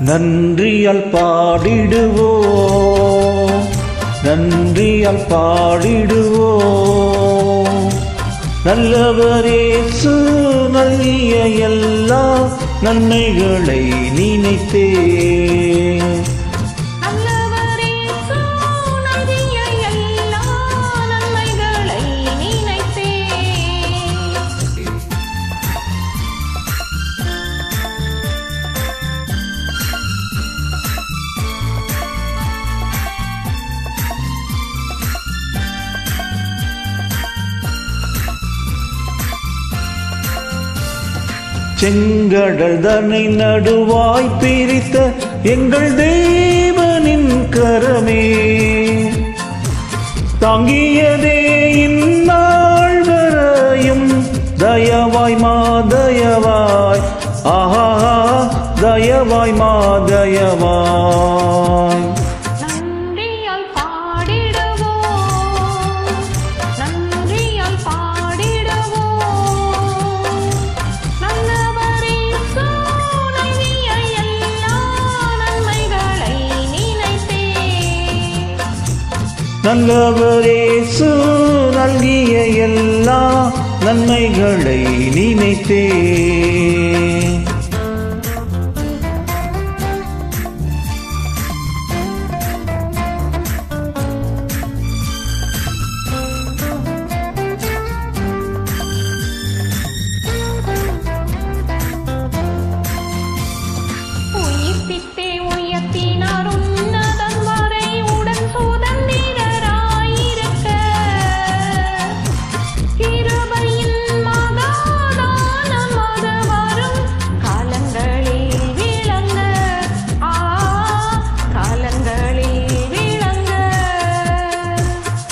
நன்றியால் பாடிடுவோம், நன்றியால் பாடிடுவோம். நல்லவர் இயேசு நல்கிய எல்லா நன்மைகளை நினைத்தே, செங்கடல் தன்னை நடுவாய் பிரித்த எங்கள் தேவனின் கரமே, தாங்கியதே இந்நாள் வரையும். தயவாய் மாதயவாய், ஆஹா தயவாய் மாதயவாய். நல்லவர் இயேசு நல்கிய எல்லா நன்மைகளை நினைத்தே,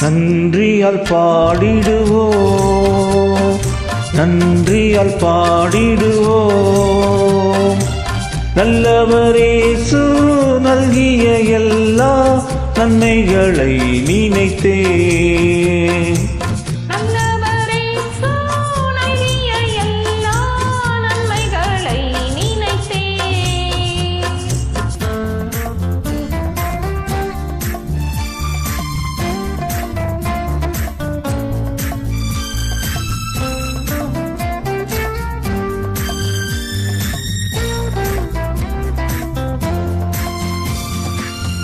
நன்றியால் பாடிடுவோம், நன்றியால் பாடிடுவோம். நல்லவர் இயேசு நல்கிய எல்லா நன்மைகளை நினைத்தே,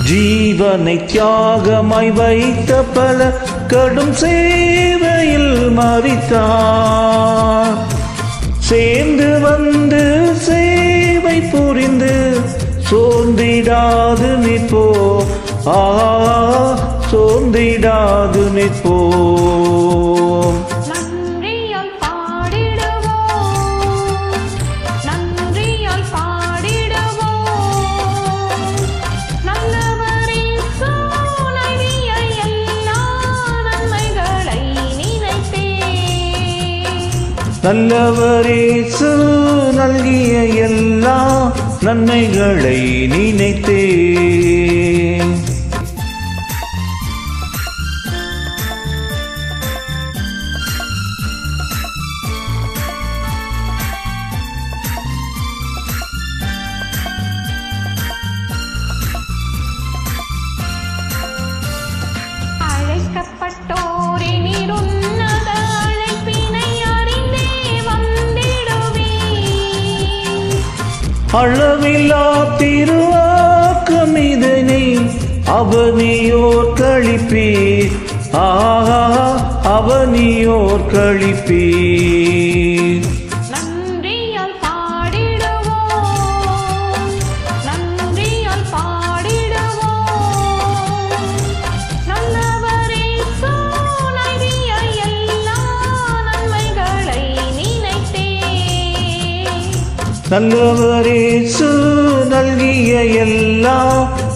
ஜீவனை தியாகமாய் வைத்த பல கடும் சேவையில் மரித்தார். சேர்ந்து வந்து சேவை புரிந்து சோர்ந்திடாது நிற்போ, சோர்ந்திடாது நிற்போ. நல்லவர் இயேசு நல்கிய எல்லா நன்மைகளை நினைத்தே, அளவில்லா திருவாக்கம் இதனை அவனியோர் கழிப்பீர், ஆஹா அவனியோர் கழிப்பீர். நல்லவர் இயேசு நல்கிய எல்லா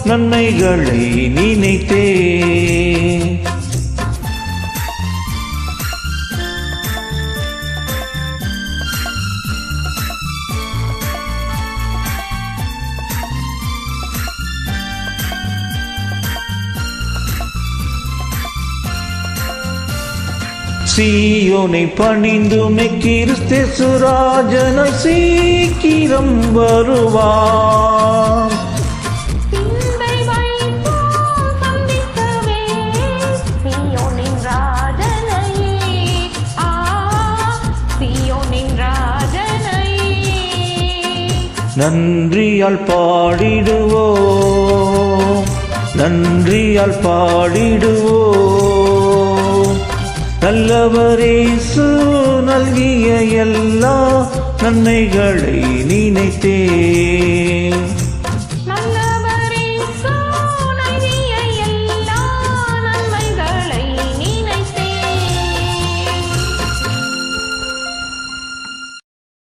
நன்மைகளை நினைத்தே, சீயோனை பணிந்துமை கிறிஸ்தேசு ராஜனாய் சீக்கிரம் வருவான். நன்றியால் பாடிடுவோம், நன்றியால் பாடிடுவோம். நல்லவரேசு நல்கிய எல்லா நன்மைகளை நினைத்தே